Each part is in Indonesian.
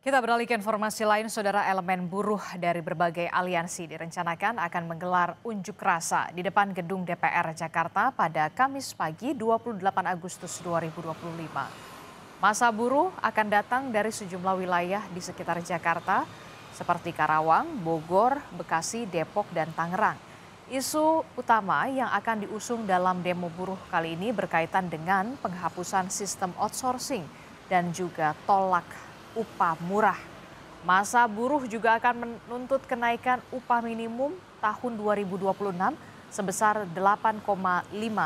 Kita beralih ke informasi lain, saudara. Elemen buruh dari berbagai aliansi direncanakan akan menggelar unjuk rasa di depan gedung DPR Jakarta pada Kamis pagi 28 Agustus 2025. Massa buruh akan datang dari sejumlah wilayah di sekitar Jakarta seperti Karawang, Bogor, Bekasi, Depok, dan Tangerang. Isu utama yang akan diusung dalam demo buruh kali ini berkaitan dengan penghapusan sistem outsourcing dan juga tolak upah murah. Massa buruh juga akan menuntut kenaikan upah minimum tahun 2026 sebesar 8,5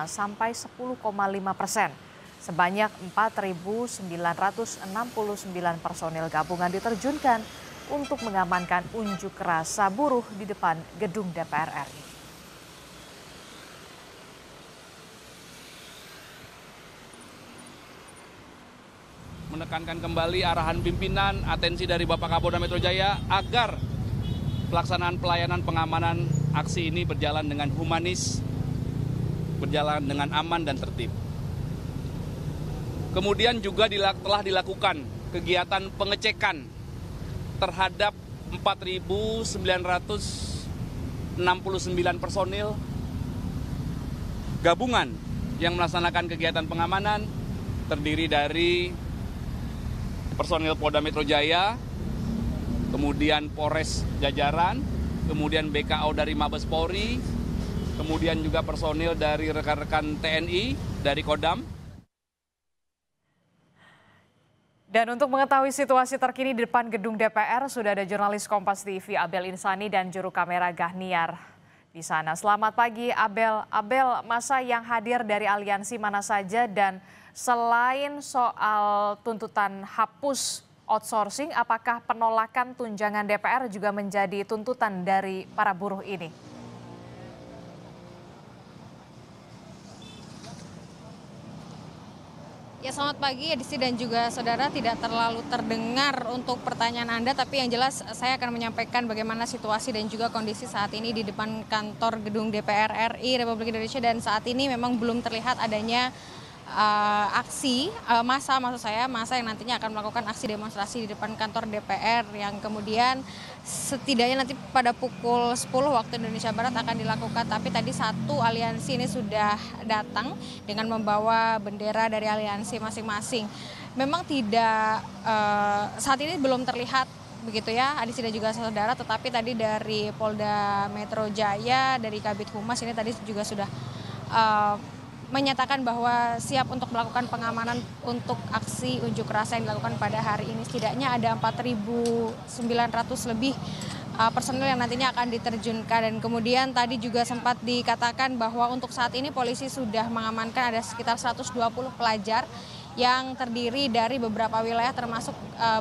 sampai 10,5%. Sebanyak 4.969 personel gabungan diterjunkan untuk mengamankan unjuk rasa buruh di depan gedung DPR RI. Menekankan kembali arahan pimpinan, atensi dari Bapak Kapolda Metro Jaya agar pelaksanaan pelayanan pengamanan aksi ini berjalan dengan humanis, berjalan dengan aman dan tertib. Kemudian juga telah dilakukan kegiatan pengecekan terhadap 4.969 personil gabungan yang melaksanakan kegiatan pengamanan, terdiri dari personil Polda Metro Jaya, kemudian Polres Jajaran, kemudian BKO dari Mabes Polri, kemudian juga personil dari rekan-rekan TNI, dari Kodam. Dan untuk mengetahui situasi terkini di depan gedung DPR, sudah ada jurnalis Kompas TV Abel Insani dan juru kamera Gahniar di sana. Selamat pagi Abel. Abel, massa yang hadir dari aliansi mana saja, dan selain soal tuntutan hapus outsourcing, apakah penolakan tunjangan DPR juga menjadi tuntutan dari para buruh ini? Ya, selamat pagi Edisti dan juga saudara. Tidak terlalu terdengar untuk pertanyaan Anda, tapi yang jelas saya akan menyampaikan bagaimana situasi dan juga kondisi saat ini di depan kantor gedung DPR RI Republik Indonesia, dan saat ini memang belum terlihat adanya aksi massa yang nantinya akan melakukan aksi demonstrasi di depan kantor DPR, yang kemudian setidaknya nanti pada pukul 10 waktu Indonesia Barat akan dilakukan. Tapi tadi satu aliansi ini sudah datang dengan membawa bendera dari aliansi masing-masing. Memang tidak saat ini belum terlihat begitu ya Adisi dan juga saudara, tetapi tadi dari Polda Metro Jaya, dari Kabid Humas ini tadi juga sudah menyatakan bahwa siap untuk melakukan pengamanan untuk aksi unjuk rasa yang dilakukan pada hari ini. Setidaknya ada 4.900 lebih personil yang nantinya akan diterjunkan, dan kemudian tadi juga sempat dikatakan bahwa untuk saat ini polisi sudah mengamankan ada sekitar 120 pelajar yang terdiri dari beberapa wilayah termasuk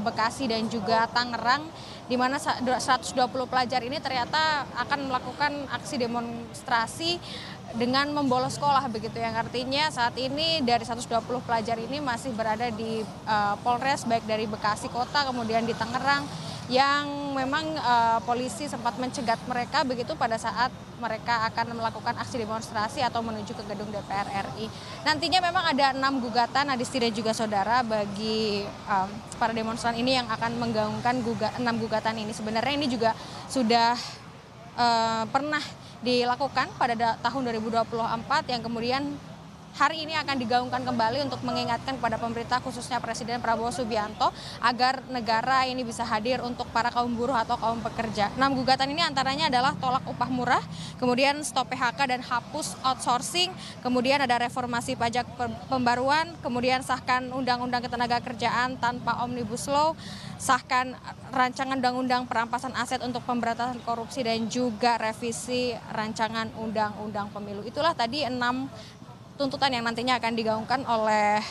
Bekasi dan juga Tangerang, di mana 120 pelajar ini ternyata akan melakukan aksi demonstrasi dengan membolos sekolah begitu, yang artinya saat ini dari 120 pelajar ini masih berada di Polres, baik dari Bekasi Kota kemudian di Tangerang, yang memang polisi sempat mencegat mereka begitu pada saat mereka akan melakukan aksi demonstrasi atau menuju ke gedung DPR RI. Nantinya memang ada 6 gugatan Adisti dan juga saudara bagi para demonstran ini yang akan menggaungkan 6 gugatan ini. Sebenarnya ini juga sudah pernah dilakukan pada tahun 2024, yang kemudian hari ini akan digaungkan kembali untuk mengingatkan kepada pemerintah, khususnya Presiden Prabowo Subianto, agar negara ini bisa hadir untuk para kaum buruh atau kaum pekerja. 6 gugatan ini antaranya adalah tolak upah murah, kemudian stop PHK dan hapus outsourcing, kemudian ada reformasi pajak pembaruan, kemudian sahkan undang-undang ketenagakerjaan tanpa omnibus law, sahkan rancangan undang-undang perampasan aset untuk pemberantasan korupsi, dan juga revisi rancangan undang-undang pemilu. Itulah tadi 6 tuntutan yang nantinya akan digaungkan oleh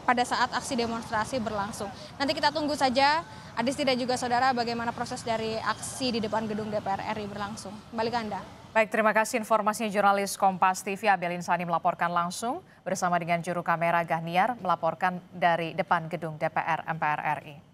pada saat aksi demonstrasi berlangsung. Nanti kita tunggu saja Adisti dan juga saudara bagaimana proses dari aksi di depan gedung DPR RI berlangsung. Kembali ke Anda. Baik, terima kasih informasinya jurnalis Kompas TV Abel Insani melaporkan langsung bersama dengan juru kamera Gahniar melaporkan dari depan gedung DPR MPR RI.